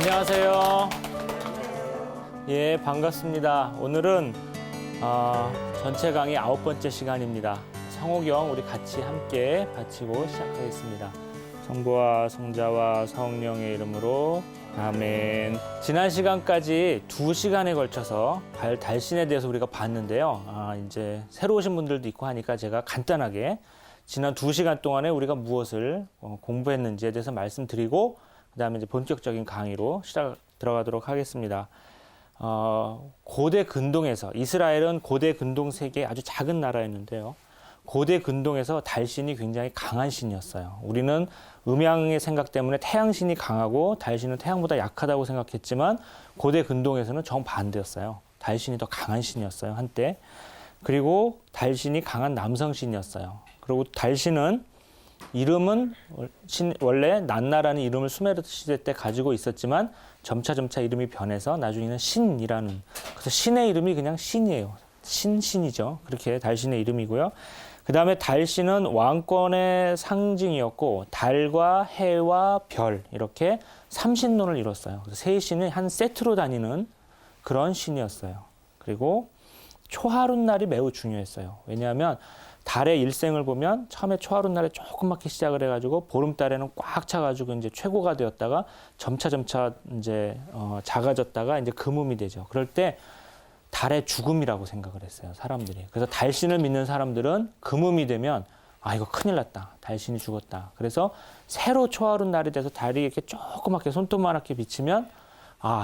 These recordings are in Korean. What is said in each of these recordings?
안녕하세요. 예, 반갑습니다. 오늘은 전체 강의 9번째 시간입니다. 성호경 우리 같이 함께 바치고 시작하겠습니다. 성부와 성자와 성령의 이름으로 아멘. 지난 시간까지 2시간에 걸쳐서 달신에 대해서 우리가 봤는데요. 이제 새로 오신 분들도 있고 하니까 제가 간단하게 지난 2시간 동안에 우리가 무엇을 공부했는지에 대해서 말씀드리고 그다음에 이제 본격적인 강의로 들어가도록 하겠습니다. 고대 근동에서 이스라엘은 고대 근동 세계의 아주 작은 나라였는데요. 고대 근동에서 달신이 굉장히 강한 신이었어요. 우리는 음양의 생각 때문에 태양신이 강하고 달신은 태양보다 약하다고 생각했지만 고대 근동에서는 정반대였어요. 달신이 더 강한 신이었어요, 한때. 그리고 달신이 강한 남성신이었어요. 그리고 달신은 이름은 원래 난나라는 이름을 수메르 시대 때 가지고 있었지만 점차 이름이 변해서 나중에는 신이라는, 그래서 신의 이름이 그냥 신이에요. 신이죠. 그렇게 달신의 이름이고요. 그 다음에 달신은 왕권의 상징이었고 달과 해와 별 이렇게 삼신론을 이뤘어요. 그래서 세 신이 한 세트로 다니는 그런 신이었어요. 그리고 초하룻날이 매우 중요했어요. 왜냐하면 달의 일생을 보면 처음에 초하룻날에 조그맣게 시작을 해가지고 보름달에는 꽉 차가지고 이제 최고가 되었다가 점차 이제 작아졌다가 이제 금음이 되죠. 그럴 때 달의 죽음이라고 생각을 했어요, 사람들이. 그래서 달신을 믿는 사람들은 금음이 되면 이거 큰일 났다. 달신이 죽었다. 그래서 새로 초하룻날이 돼서 달이 이렇게 조그맣게 손톱만하게 비치면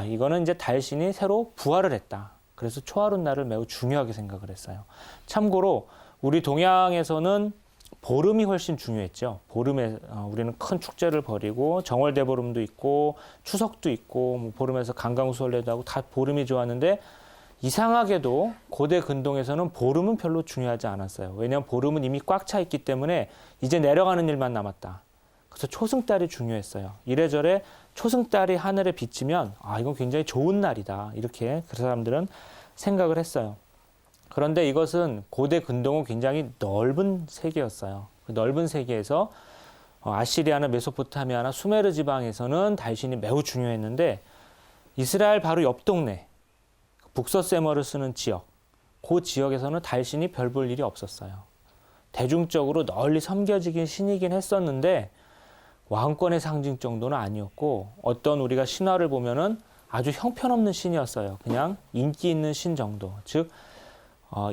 이거는 이제 달신이 새로 부활을 했다. 그래서 초하룻날을 매우 중요하게 생각을 했어요. 참고로 우리 동양에서는 보름이 훨씬 중요했죠. 보름에 우리는 큰 축제를 벌이고 정월대보름도 있고 추석도 있고 뭐 보름에서 강강수월래도 하고 다 보름이 좋았는데 이상하게도 고대 근동에서는 보름은 별로 중요하지 않았어요. 왜냐하면 보름은 이미 꽉 차 있기 때문에 이제 내려가는 일만 남았다. 그래서 초승달이 중요했어요. 이래저래 초승달이 하늘에 비치면 이건 굉장히 좋은 날이다. 이렇게 그 사람들은 생각을 했어요. 그런데 이것은 고대 근동은 굉장히 넓은 세계였어요. 그 넓은 세계에서 아시리아나 메소포타미아나 수메르 지방에서는 달신이 매우 중요했는데 이스라엘 바로 옆 동네 북서세머를 쓰는 지역, 그 지역에서는 달신이 별 볼 일이 없었어요. 대중적으로 널리 섬겨지긴 신이긴 했었는데 왕권의 상징 정도는 아니었고 어떤 우리가 신화를 보면은 아주 형편없는 신이었어요. 그냥 인기 있는 신 정도. 즉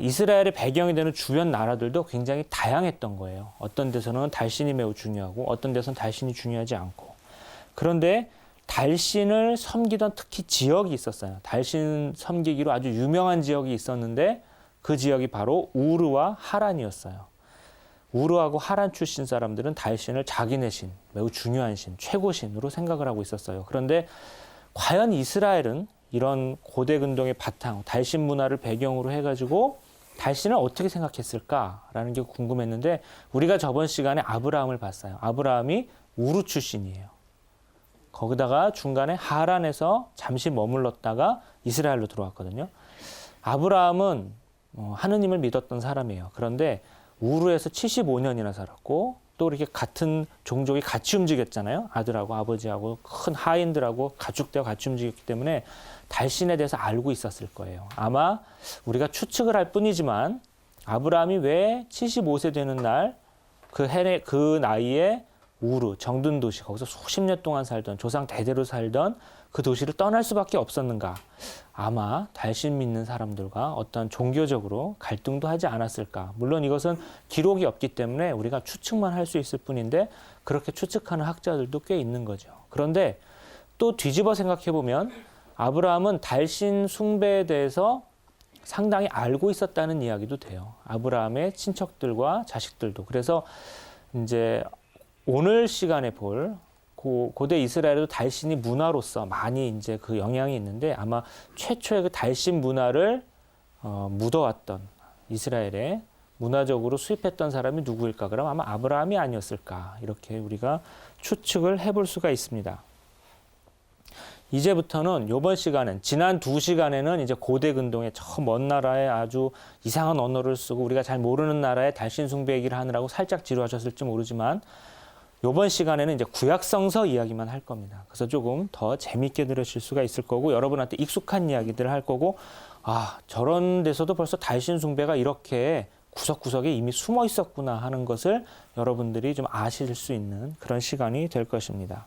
이스라엘의 배경이 되는 주변 나라들도 굉장히 다양했던 거예요. 어떤 데서는 달신이 매우 중요하고 어떤 데서는 달신이 중요하지 않고. 그런데 달신을 섬기던 특히 지역이 있었어요. 달신 섬기기로 아주 유명한 지역이 있었는데 그 지역이 바로 우르와 하란이었어요. 우르하고 하란 출신 사람들은 달신을 자기네 신, 매우 중요한 신, 최고신으로 생각을 하고 있었어요. 그런데 과연 이스라엘은 이런 고대 근동의 바탕, 달신 문화를 배경으로 해가지고 달신을 어떻게 생각했을까라는 게 궁금했는데 우리가 저번 시간에 아브라함을 봤어요. 아브라함이 우르 출신이에요. 거기다가 중간에 하란에서 잠시 머물렀다가 이스라엘로 들어왔거든요. 아브라함은 하느님을 믿었던 사람이에요. 그런데 우르에서 75년이나 살았고 또 이렇게 같은 종족이 같이 움직였잖아요. 아들하고 아버지하고 큰 하인들하고 가축대와 같이 움직였기 때문에 달신에 대해서 알고 있었을 거예요. 아마 우리가 추측을 할 뿐이지만 아브라함이 왜 75세 되는 날 그 나이에 우르, 정든 도시, 거기서 수십 년 동안 살던 조상 대대로 살던 그 도시를 떠날 수밖에 없었는가. 아마 달신 믿는 사람들과 어떤 종교적으로 갈등도 하지 않았을까. 물론 이것은 기록이 없기 때문에 우리가 추측만 할 수 있을 뿐인데 그렇게 추측하는 학자들도 꽤 있는 거죠. 그런데 또 뒤집어 생각해 보면 아브라함은 달신 숭배에 대해서 상당히 알고 있었다는 이야기도 돼요. 아브라함의 친척들과 자식들도. 그래서 이제 오늘 시간에 볼 고대 이스라엘에도 달신이 문화로서 많이 이제 그 영향이 있는데 아마 최초의 그 달신 문화를 묻어왔던 이스라엘에 문화적으로 수입했던 사람이 누구일까? 그럼 아마 아브라함이 아니었을까? 이렇게 우리가 추측을 해볼 수가 있습니다. 이제부터는 이번 시간은 지난 2시간에는 이제 고대 근동의 저 먼 나라에 아주 이상한 언어를 쓰고 우리가 잘 모르는 나라의 달신 숭배 얘기를 하느라고 살짝 지루하셨을지 모르지만 이번 시간에는 이제 구약성서 이야기만 할 겁니다. 그래서 조금 더 재밌게 들으실 수가 있을 거고 여러분한테 익숙한 이야기들을 할 거고 아, 저런 데서도 벌써 달신 숭배가 이렇게 구석구석에 이미 숨어 있었구나 하는 것을 여러분들이 좀 아실 수 있는 그런 시간이 될 것입니다.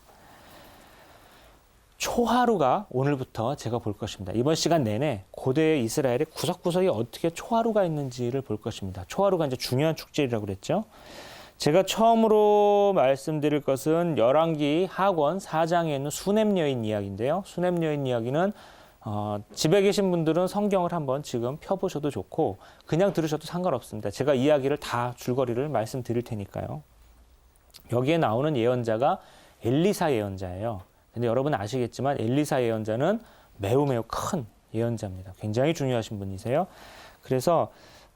초하루가 오늘부터 제가 볼 것입니다. 이번 시간 내내 고대 이스라엘의 구석구석에 어떻게 초하루가 있는지를 볼 것입니다. 초하루가 이제 중요한 축제라고 그랬죠. 제가 처음으로 말씀드릴 것은 열왕기 하권 4장에 있는 수넴 여인 이야기인데요. 수넴 여인 이야기는 집에 계신 분들은 성경을 한번 지금 펴보셔도 좋고 그냥 들으셔도 상관없습니다. 제가 이야기를 다 줄거리를 말씀드릴 테니까요. 여기에 나오는 예언자가 엘리사 예언자예요. 근데 여러분 아시겠지만 엘리사 예언자는 매우 큰 예언자입니다. 굉장히 중요하신 분이세요. 그래서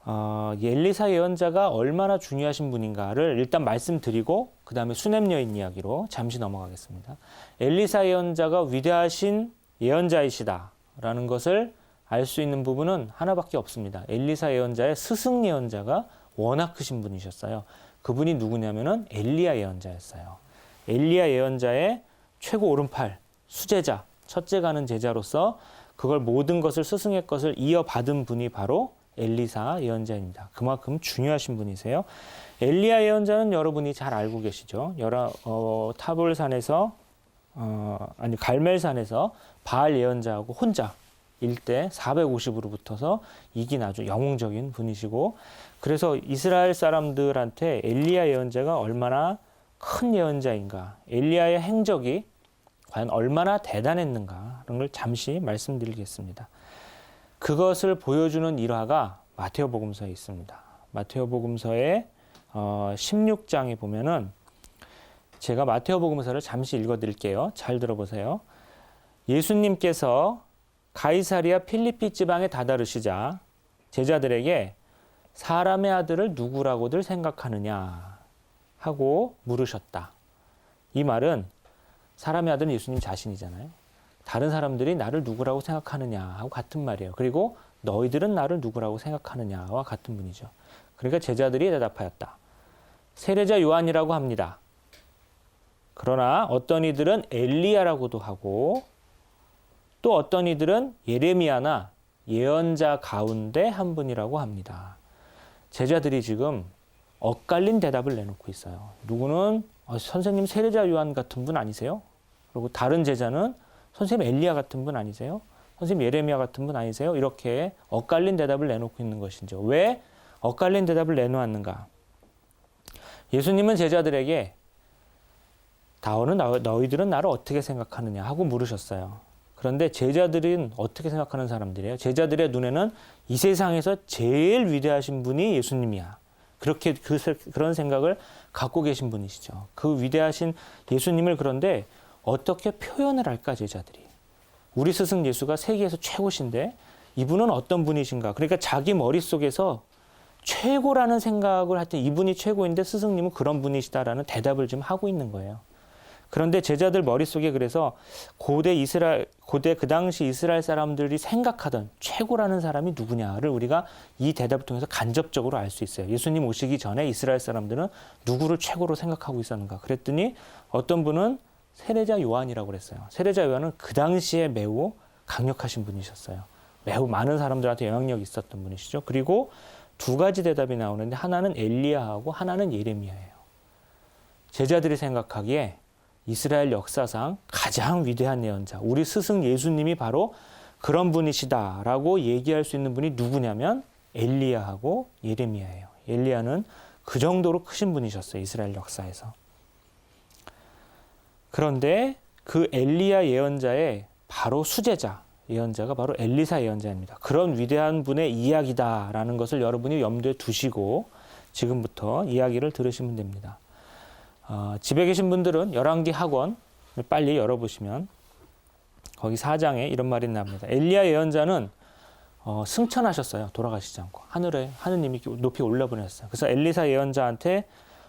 엘리사 예언자가 얼마나 중요하신 분인가를 일단 말씀드리고 그 다음에 수넴 여인 이야기로 잠시 넘어가겠습니다. 엘리사 예언자가 위대하신 예언자이시다라는 것을 알 수 있는 부분은 하나밖에 없습니다. 엘리사 예언자의 스승 예언자가 워낙 크신 분이셨어요. 그분이 누구냐면은 엘리야 예언자였어요. 엘리야 예언자의 최고 오른팔, 수제자, 첫째 가는 제자로서 그걸 모든 것을 스승의 것을 이어받은 분이 바로 엘리사 예언자입니다. 그만큼 중요하신 분이세요. 엘리야 예언자는 여러분이 잘 알고 계시죠. 타볼산에서 갈멜산에서 바알 예언자하고 혼자 일대 450으로 붙어서 이긴 아주 영웅적인 분이시고 그래서 이스라엘 사람들한테 엘리야 예언자가 얼마나 큰 예언자인가, 엘리야의 행적이 과연 얼마나 대단했는가 하는 걸 잠시 말씀드리겠습니다. 그것을 보여주는 일화가 마테오복음서에 있습니다. 마테오복음서의 16장에 보면은 제가 마테오복음서를 잠시 읽어드릴게요. 잘 들어보세요. 예수님께서 가이사리아 필리피 지방에 다다르시자 제자들에게 사람의 아들을 누구라고들 생각하느냐 하고 물으셨다. 이 말은 사람의 아들은 예수님 자신이잖아요. 다른 사람들이 나를 누구라고 생각하느냐하고 같은 말이에요. 그리고 너희들은 나를 누구라고 생각하느냐와 같은 분이죠. 그러니까 제자들이 대답하였다. 세례자 요한이라고 합니다. 그러나 어떤 이들은 엘리야라고도 하고 또 어떤 이들은 예레미야나 예언자 가운데 한 분이라고 합니다. 제자들이 지금 엇갈린 대답을 내놓고 있어요. 누구는 선생님 세례자 요한 같은 분 아니세요? 그리고 다른 제자는 선생님 엘리야 같은 분 아니세요? 선생님 예레미야 같은 분 아니세요? 이렇게 엇갈린 대답을 내놓고 있는 것이죠. 왜 엇갈린 대답을 내놓았는가? 예수님은 제자들에게 너희들은 나를 어떻게 생각하느냐 하고 물으셨어요. 그런데 제자들은 어떻게 생각하는 사람들이에요? 제자들의 눈에는 이 세상에서 제일 위대하신 분이 예수님이야. 그렇게 그런 생각을 갖고 계신 분이시죠. 그 위대하신 예수님을 그런데 어떻게 표현을 할까 제자들이. 우리 스승 예수가 세계에서 최고신데 이분은 어떤 분이신가. 그러니까 자기 머릿속에서 최고라는 생각을 할 때 이분이 최고인데 스승님은 그런 분이시다라는 대답을 지금 하고 있는 거예요. 그런데 제자들 머릿속에 그래서 고대 그 당시 이스라엘 사람들이 생각하던 최고라는 사람이 누구냐를 우리가 이 대답을 통해서 간접적으로 알 수 있어요. 예수님 오시기 전에 이스라엘 사람들은 누구를 최고로 생각하고 있었는가. 그랬더니 어떤 분은 세례자 요한이라고 그랬어요. 세례자 요한은 그 당시에 매우 강력하신 분이셨어요. 매우 많은 사람들한테 영향력이 있었던 분이시죠. 그리고 두 가지 대답이 나오는데 하나는 엘리야하고 하나는 예레미야예요. 제자들이 생각하기에 이스라엘 역사상 가장 위대한 예언자, 우리 스승 예수님이 바로 그런 분이시다라고 얘기할 수 있는 분이 누구냐면 엘리야하고 예레미야예요. 엘리야는 그 정도로 크신 분이셨어요. 이스라엘 역사에서. 그런데 그 엘리야 예언자의 바로 수제자 예언자가 바로 엘리사 예언자입니다. 그런 위대한 분의 이야기다라는 것을 여러분이 염두에 두시고 지금부터 이야기를 들으시면 됩니다. 집에 계신 분들은 열왕기 하권 빨리 열어보시면 거기 4장에 이런 말이 나옵니다. 엘리야 예언자는 승천하셨어요. 돌아가시지 않고 하늘에 하느님이 높이 올려보내셨어요. 그래서 엘리사 예언자한테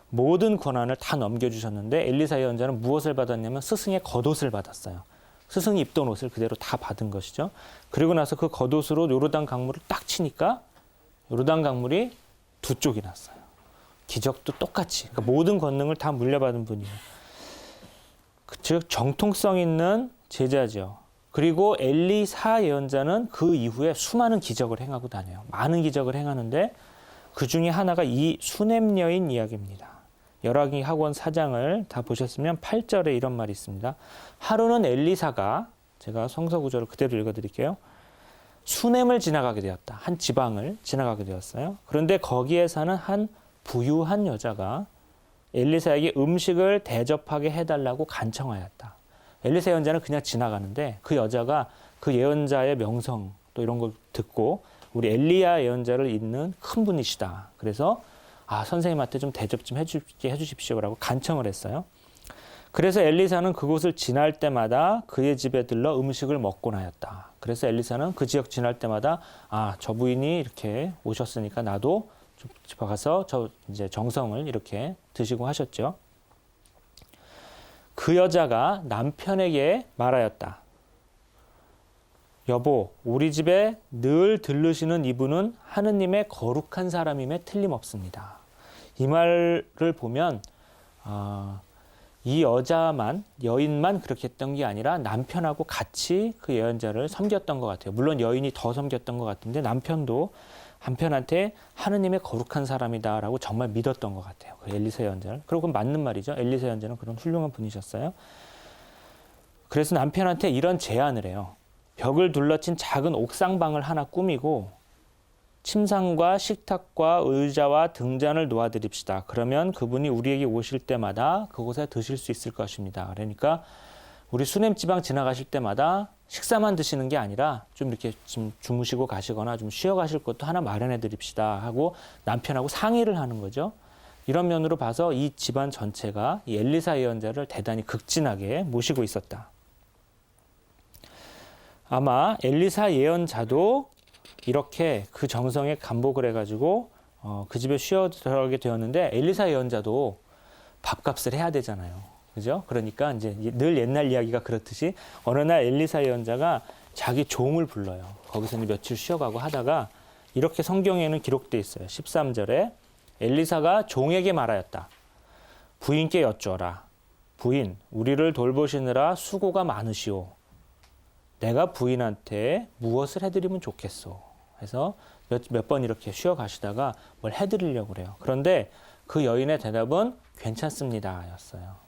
모든 권한을 다 넘겨주셨는데 엘리사 예언자는 무엇을 받았냐면 스승의 겉옷을 받았어요. 스승이 입던 옷을 그대로 다 받은 것이죠. 그리고 나서 그 겉옷으로 요르단 강물을 딱 치니까 요르단 강물이 두 쪽이 났어요. 기적도 똑같이. 그러니까 모든 권능을 다 물려받은 분이에요. 즉 정통성 있는 제자죠. 그리고 엘리사 예언자는 그 이후에 수많은 기적을 행하고 다녀요. 많은 기적을 행하는데 그 중에 하나가 이 수냄 여인 이야기입니다. 열왕기 학원 4장을 다 보셨으면 8절에 이런 말이 있습니다. 하루는 엘리사가, 제가 성서 구절을 그대로 읽어드릴게요. 수냄을 지나가게 되었다. 한 지방을 지나가게 되었어요. 그런데 거기에 사는 한 부유한 여자가 엘리사에게 음식을 대접하게 해달라고 간청하였다. 엘리사 예언자는 그냥 지나가는데 그 여자가 그 예언자의 명성 또 이런 걸 듣고 우리 엘리야 예언자를 잇는 큰 분이시다. 그래서 선생님한테 좀 대접 좀 해주십시오라고 간청을 했어요. 그래서 엘리사는 그곳을 지날 때마다 그의 집에 들러 음식을 먹곤 하였다. 그래서 엘리사는 그 지역 지날 때마다 저 부인이 이렇게 오셨으니까 나도 좀 가서 저 이제 정성을 이렇게 드시고 하셨죠. 그 여자가 남편에게 말하였다. 여보, 우리 집에 늘 들르시는 이분은 하느님의 거룩한 사람임에 틀림없습니다. 이 말을 보면 이 여인만 그렇게 했던 게 아니라 남편하고 같이 그 예언자를 섬겼던 것 같아요. 물론 여인이 더 섬겼던 것 같은데 남편도 한편한테 하느님의 거룩한 사람이다라고 정말 믿었던 것 같아요. 그 엘리사 예언자를. 그리고 그건 맞는 말이죠. 엘리사 예언자는 그런 훌륭한 분이셨어요. 그래서 남편한테 이런 제안을 해요. 벽을 둘러친 작은 옥상방을 하나 꾸미고 침상과 식탁과 의자와 등잔을 놓아드립시다. 그러면 그분이 우리에게 오실 때마다 그곳에 드실 수 있을 것입니다. 그러니까 우리 수냄 지방 지나가실 때마다 식사만 드시는 게 아니라 좀 이렇게 좀 주무시고 가시거나 좀 쉬어 가실 것도 하나 마련해 드립시다 하고 남편하고 상의를 하는 거죠. 이런 면으로 봐서 이 집안 전체가 이 엘리사 예언자를 대단히 극진하게 모시고 있었다. 아마 엘리사 예언자도 이렇게 그 정성에 감복을 해가지고 그 집에 쉬어 들어가게 되었는데 엘리사 예언자도 밥값을 해야 되잖아요. 그죠? 그러니까 이제 늘 옛날 이야기가 그렇듯이 어느 날 엘리사 예언자가 자기 종을 불러요. 거기서 이제 며칠 쉬어가고 하다가 이렇게 성경에는 기록되어 있어요. 13절에 엘리사가 종에게 말하였다. 부인께 여쭈어라. 부인, 우리를 돌보시느라 수고가 많으시오. 내가 부인한테 무엇을 해드리면 좋겠소. 해서 몇 번 이렇게 쉬어 가시다가 뭘 해드리려고 그래요. 그런데 그 여인의 대답은 괜찮습니다. 였어요.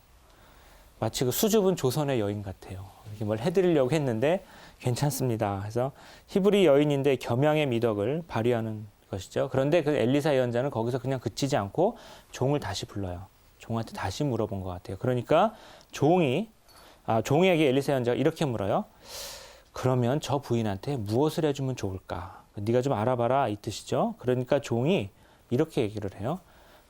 마치 그 수줍은 조선의 여인 같아요. 이렇게 뭘 해드리려고 했는데 괜찮습니다. 그래서 히브리 여인인데 겸양의 미덕을 발휘하는 것이죠. 그런데 그 엘리사 예언자는 거기서 그냥 그치지 않고 종을 다시 불러요. 종한테 다시 물어본 것 같아요. 그러니까 종에게 엘리사 예언자가 이렇게 물어요. 그러면 저 부인한테 무엇을 해주면 좋을까? 네가 좀 알아봐라 이 뜻이죠. 그러니까 종이 이렇게 얘기를 해요.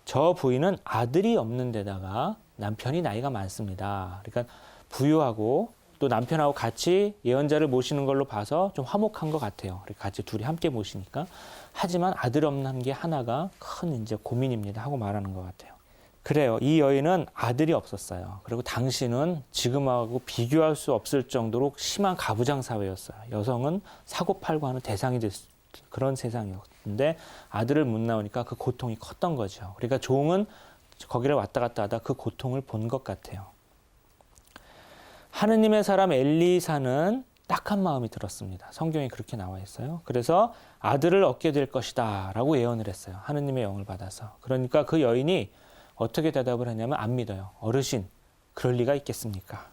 저 부인은 아들이 없는 데다가 남편이 나이가 많습니다. 그러니까 부유하고 또 남편하고 같이 예언자를 모시는 걸로 봐서 좀 화목한 것 같아요. 같이 둘이 함께 모시니까. 하지만 아들 없는 게 하나가 큰 이제 고민입니다 하고 말하는 것 같아요. 그래요. 이 여인은 아들이 없었어요. 그리고 당시는 지금하고 비교할 수 없을 정도로 심한 가부장 사회였어요. 여성은 사고팔고 하는 대상이 됐 그런 세상이었는데 아들을 못 낳으니까 그 고통이 컸던 거죠. 그러니까 종은 거기를 왔다 갔다 하다 그 고통을 본 것 같아요. 하느님의 사람 엘리사는 딱한 마음이 들었습니다. 성경에 그렇게 나와 있어요. 그래서 아들을 얻게 될 것이다 라고 예언을 했어요. 하느님의 영을 받아서. 그러니까 그 여인이 어떻게 대답을 했냐면 안 믿어요. 어르신, 그럴 리가 있겠습니까?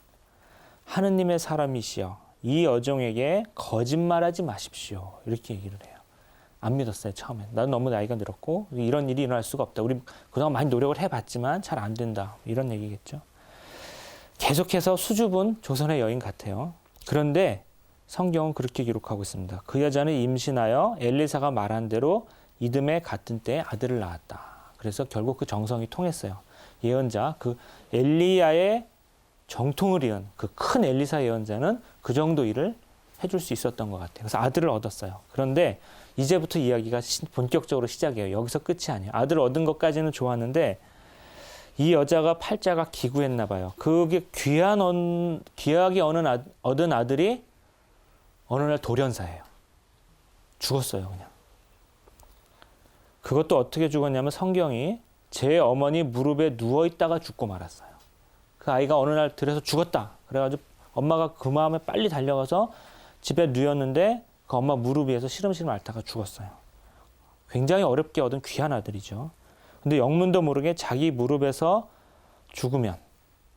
하느님의 사람이시여 이 여종에게 거짓말하지 마십시오. 이렇게 얘기를 해요. 안 믿었어요, 처음엔. 나는 너무 나이가 들었고 이런 일이 일어날 수가 없다. 우리 그동안 많이 노력을 해봤지만 잘 안 된다. 이런 얘기겠죠. 계속해서 수줍은 조선의 여인 같아요. 그런데 성경은 그렇게 기록하고 있습니다. 그 여자는 임신하여 엘리사가 말한 대로 이듬해 같은 때에 아들을 낳았다. 그래서 결국 그 정성이 통했어요. 예언자, 그 엘리야의 정통을 이은 그 큰 엘리사 예언자는 그 정도 일을 해줄 수 있었던 것 같아요. 그래서 아들을 얻었어요. 그런데 이제부터 이야기가 본격적으로 시작이에요. 여기서 끝이 아니에요. 아들을 얻은 것까지는 좋았는데 이 여자가 팔자가 기구했나 봐요. 그게 귀하게 얻은 아들이 어느 날 돌연사예요. 죽었어요, 그냥. 그것도 어떻게 죽었냐면 성경이 제 어머니 무릎에 누워있다가 죽고 말았어요. 그 아이가 어느 날 들에서 죽었다. 그래가지고 엄마가 그 마음에 빨리 달려가서 집에 누웠는데 그 엄마 무릎 위에서 시름시름 앓다가 죽었어요. 굉장히 어렵게 얻은 귀한 아들이죠. 근데 영문도 모르게 자기 무릎에서 죽으면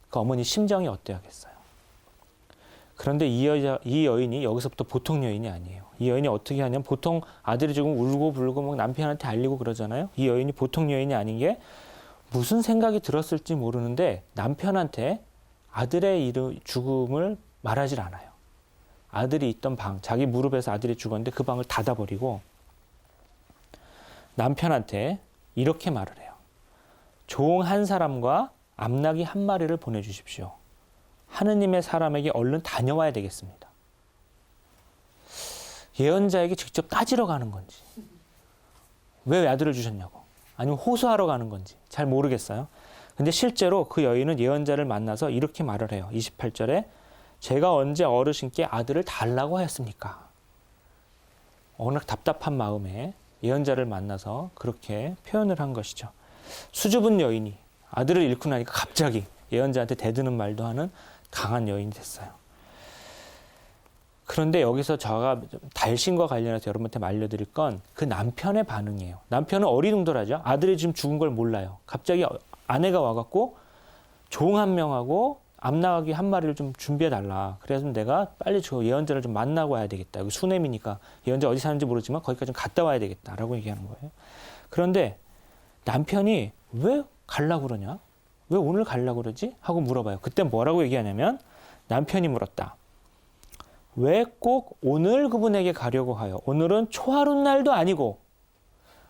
그 어머니 심정이 어때야겠어요. 그런데 이 여인이 여기서부터 보통 여인이 아니에요. 이 여인이 어떻게 하냐면 보통 아들이 죽으면 울고 불고 막 남편한테 알리고 그러잖아요. 이 여인이 보통 여인이 아닌 게 무슨 생각이 들었을지 모르는데 남편한테 아들의 죽음을 말하질 않아요. 아들이 있던 방, 자기 무릎에서 아들이 죽었는데 그 방을 닫아버리고 남편한테 이렇게 말을 해요. 종 한 사람과 암나귀 한 마리를 보내주십시오. 하느님의 사람에게 얼른 다녀와야 되겠습니다. 예언자에게 직접 따지러 가는 건지, 왜 아들을 주셨냐고, 아니면 호소하러 가는 건지 잘 모르겠어요. 근데 실제로 그 여인은 예언자를 만나서 이렇게 말을 해요. 28절에 제가 언제 어르신께 아들을 달라고 하였습니까? 워낙 답답한 마음에 예언자를 만나서 그렇게 표현을 한 것이죠. 수줍은 여인이 아들을 잃고 나니까 갑자기 예언자한테 대드는 말도 하는 강한 여인이 됐어요. 그런데 여기서 제가 달신과 관련해서 여러분한테 알려드릴 건 그 남편의 반응이에요. 남편은 어리둥절하죠. 아들이 지금 죽은 걸 몰라요. 갑자기 아내가 와갖고 종 한 명하고 암나귀 한 마리를 좀 준비해달라. 그래서 내가 빨리 저 예언자를 좀 만나고 와야 되겠다. 여기 수냄이니까 예언자 어디 사는지 모르지만 거기까지 좀 갔다 와야 되겠다라고 얘기하는 거예요. 그런데 남편이 왜 가려고 그러냐? 왜 오늘 가려고 그러지? 하고 물어봐요. 그때 뭐라고 얘기하냐면 남편이 물었다. 왜 꼭 오늘 그분에게 가려고 하여? 오늘은 초하룻날도 아니고